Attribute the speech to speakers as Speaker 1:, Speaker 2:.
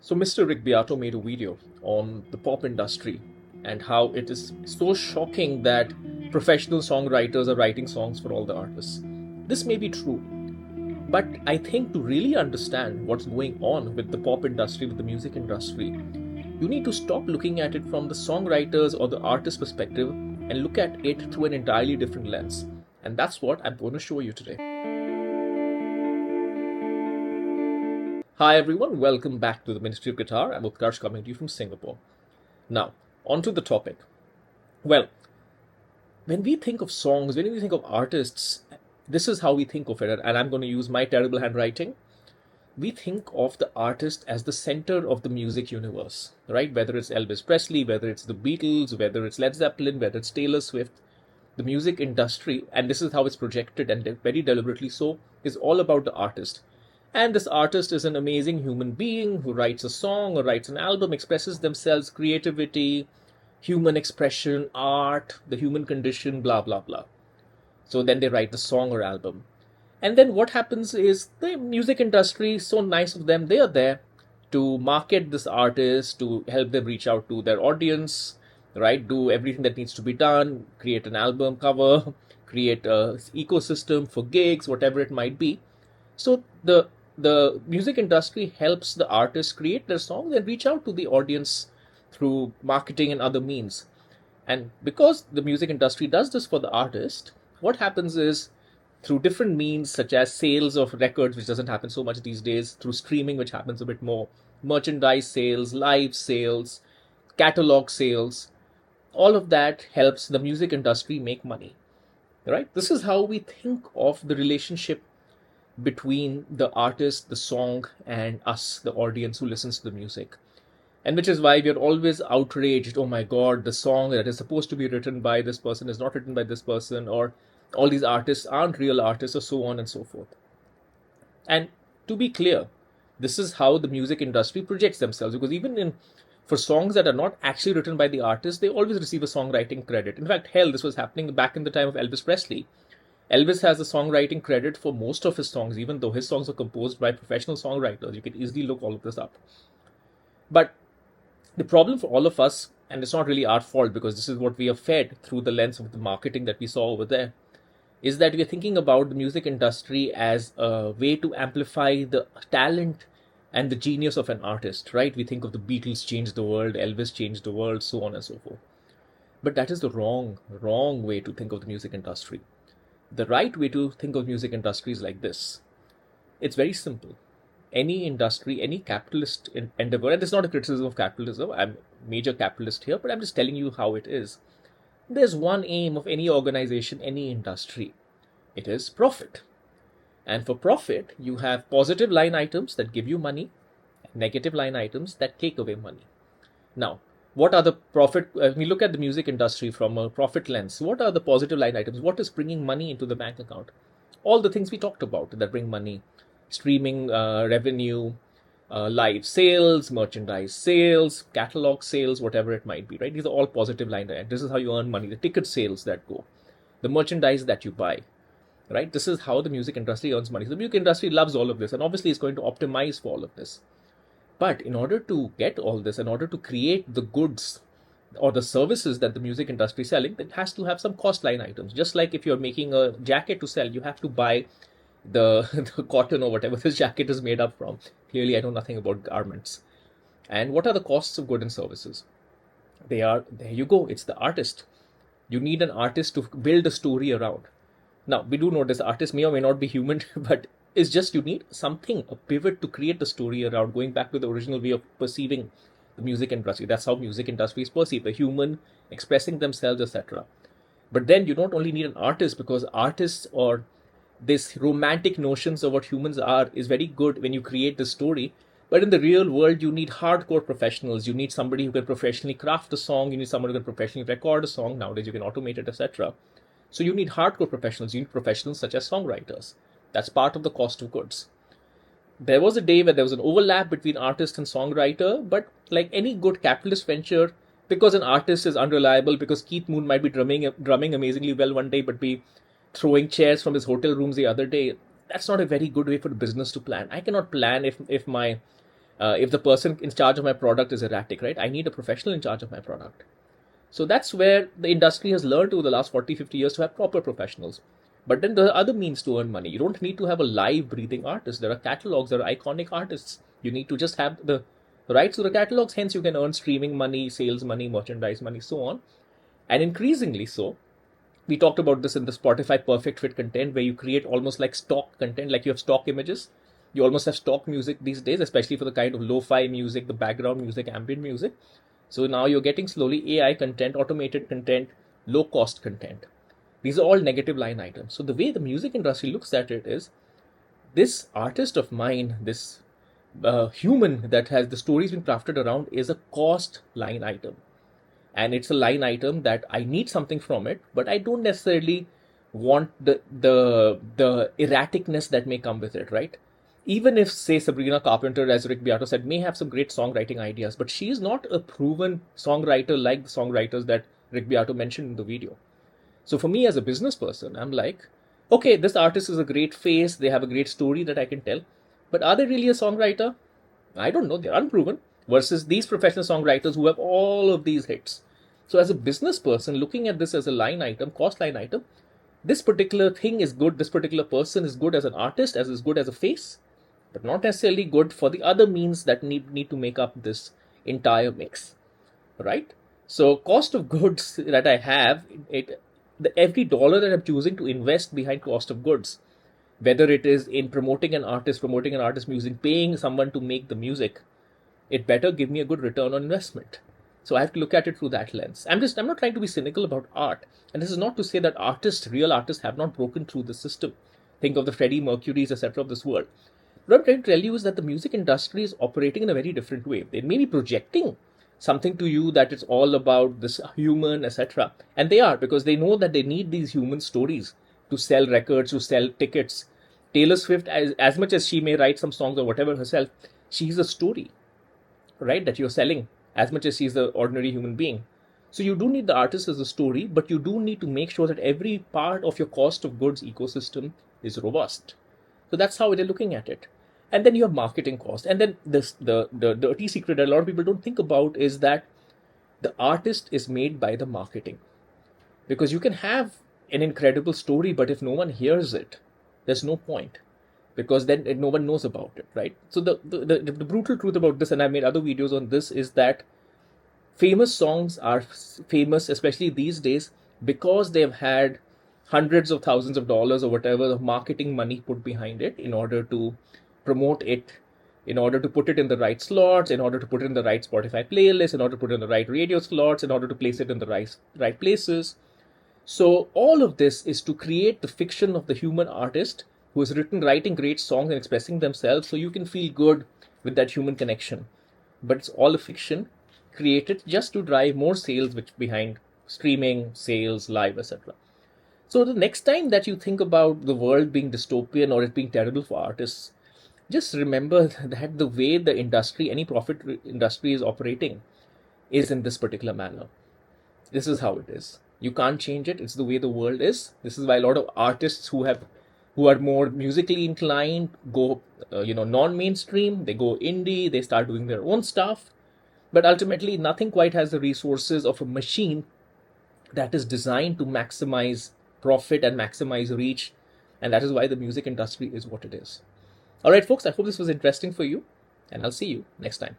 Speaker 1: So Mr. Rick Beato made a video on the pop industry and how it is so shocking that professional songwriters are writing songs for all the artists. This may be true, but I think to really understand what's going on with the pop industry, with the music industry, you need to stop looking at it from the songwriters or the artist perspective and look at it through an entirely different lens. And that's what I'm going to show you today. Hi everyone, welcome back to the Ministry of Guitar. I'm Utkarsh coming to you from Singapore. Now, on to the topic. Well, when we think of songs, when we think of artists, this is how we think of it, and I'm going to use my terrible handwriting. We think of the artist as the center of the music universe, right? Whether it's Elvis Presley, whether it's the Beatles, whether it's Led Zeppelin, whether it's Taylor Swift, the music industry, and this is how it's projected, and very deliberately so, is all about the artist. And this artist is an amazing human being who writes a song or writes an album, expresses themselves, creativity, human expression, art, the human condition, blah, blah, blah. So then they write the song or album. And then what happens is the music industry, so nice of them, they are there to market this artist, to help them reach out to their audience, right? Do everything that needs to be done, create an album cover, create an ecosystem for gigs, whatever it might be. So the music industry helps the artists create their songs and reach out to the audience through marketing and other means. And because the music industry does this for the artist, what happens is through different means such as sales of records, which doesn't happen so much these days, through streaming, which happens a bit more, merchandise sales, live sales, catalog sales, all of that helps the music industry make money, right? This is how we think of the relationship between the artist, the song, and us, the audience who listens to the music. And which is why we are always outraged. Oh my God, the song that is supposed to be written by this person is not written by this person, or all these artists aren't real artists, or so on and so forth. And to be clear, this is how the music industry projects themselves, because for songs that are not actually written by the artist, they always receive a songwriting credit. In fact, hell, this was happening back in the time of Elvis Presley. Elvis has the songwriting credit for most of his songs, even though his songs are composed by professional songwriters. You can easily look all of this up. But the problem for all of us, and it's not really our fault because this is what we are fed through the lens of the marketing that we saw over there, is that we are thinking about the music industry as a way to amplify the talent and the genius of an artist, right? We think of the Beatles changed the world, Elvis changed the world, so on and so forth. But that is the wrong way to think of the music industry. The right way to think of music industry is like this. It's very simple. Any industry, any capitalist endeavor, and this is not a criticism of capitalism, I'm a major capitalist here, but I'm just telling you how it is. There's one aim of any organization, any industry. It is profit. And for profit, you have positive line items that give you money, negative line items that take away money. Now, what are the profit? We look at the music industry from a profit lens. What are the positive line items? What is bringing money into the bank account? All the things we talked about that bring money: streaming revenue, live sales, merchandise sales, catalog sales, whatever it might be, right? These are all positive line items. This is how you earn money. The ticket sales that go, the merchandise that you buy, right? This is how the music industry earns money. So the music industry loves all of this, and obviously it's going to optimize for all of this. But in order to get all this, in order to create the goods or the services that the music industry is selling, it has to have some cost line items. Just like if you're making a jacket to sell, you have to buy the cotton or whatever this jacket is made up from. Clearly, I know nothing about garments. And what are the costs of goods and services? There you go. It's the artist. You need an artist to build a story around. Now, we do know this artist may or may not be human, but it's just you need something, a pivot to create the story around, going back to the original way of perceiving the music industry. That's how music industry is perceived, the human expressing themselves, etc. But then you don't only need an artist, because artists or this romantic notions of what humans are is very good when you create the story. But in the real world, you need hardcore professionals. You need somebody who can professionally craft a song. You need somebody who can professionally record a song. Nowadays, you can automate it, etc. So you need hardcore professionals. You need professionals such as songwriters. That's part of the cost of goods. There was a day where there was an overlap between artist and songwriter, but like any good capitalist venture, because an artist is unreliable, because Keith Moon might be drumming amazingly well one day, but be throwing chairs from his hotel rooms the other day, that's not a very good way for the business to plan. I cannot plan if my If the person in charge of my product is erratic, right? I need a professional in charge of my product. So that's where the industry has learned over the last 40, 50 years to have proper professionals. But then there are other means to earn money. You don't need to have a live breathing artist. There are catalogs, there are iconic artists. You need to just have the rights to the catalogs. Hence, you can earn streaming money, sales money, merchandise money, so on. And increasingly so, we talked about this in the Spotify perfect fit content, where you create almost like stock content, like you have stock images. You almost have stock music these days, especially for the kind of lo-fi music, the background music, ambient music. So now you're getting slowly AI content, automated content, low cost content. These are all negative line items. So the way the music industry looks at it is, this artist of mine, this human that has the stories been crafted around, is a cost line item. And it's a line item that I need something from it, but I don't necessarily want the erraticness that may come with it, right? Even if, say, Sabrina Carpenter, as Rick Beato said, may have some great songwriting ideas, but she is not a proven songwriter like the songwriters that Rick Beato mentioned in the video. So for me as a business person, I'm like, okay, this artist is a great face, they have a great story that I can tell, but are they really a songwriter? I don't know, they're unproven, versus these professional songwriters who have all of these hits. So as a business person, looking at this as a line item, cost line item, this particular thing is good, this particular person is good as an artist, as is good as a face, but not necessarily good for the other means that need to make up this entire mix, right? So cost of goods that I have, every dollar that I'm choosing to invest behind cost of goods, whether it is in promoting an artist music, paying someone to make the music, it better give me a good return on investment. So I have to look at it through that lens. I'm not trying to be cynical about art. And this is not to say that real artists have not broken through the system. Think of the Freddie Mercurys, etc. of this world. What I'm trying to tell you is that the music industry is operating in a very different way. They may be projecting something to you that it's all about this human, etc. And they are, because they know that they need these human stories to sell records, to sell tickets. Taylor Swift, as much as she may write some songs or whatever herself, she's a story, right, that you're selling, as much as she's the ordinary human being. So you do need the artist as a story, but you do need to make sure that every part of your cost of goods ecosystem is robust. So that's how they're looking at it. And then you have marketing cost. And then the dirty secret that a lot of people don't think about is that the artist is made by the marketing. Because you can have an incredible story, but if no one hears it, there's no point. Because then no one knows about it, right? So the brutal truth about this, and I've made other videos on this, is that famous songs are famous, especially these days, because they've had hundreds of thousands of dollars or whatever of marketing money put behind it in order to promote it, in order to put it in the right slots, in order to put it in the right Spotify playlist, in order to put it in the right radio slots, in order to place it in the right places. So all of this is to create the fiction of the human artist who is writing great songs and expressing themselves, so you can feel good with that human connection. But it's all a fiction created just to drive more sales, which behind streaming, sales, live, etc. So the next time that you think about the world being dystopian or it being terrible for artists, just remember that the way the industry, any profit industry is operating, is in this particular manner. This is how it is. You can't change it. It's the way the world is. This is why a lot of artists who are more musically inclined go, non-mainstream. They go indie. They start doing their own stuff. But ultimately, nothing quite has the resources of a machine that is designed to maximize profit and maximize reach. And that is why the music industry is what it is. All right, folks, I hope this was interesting for you, and I'll see you next time.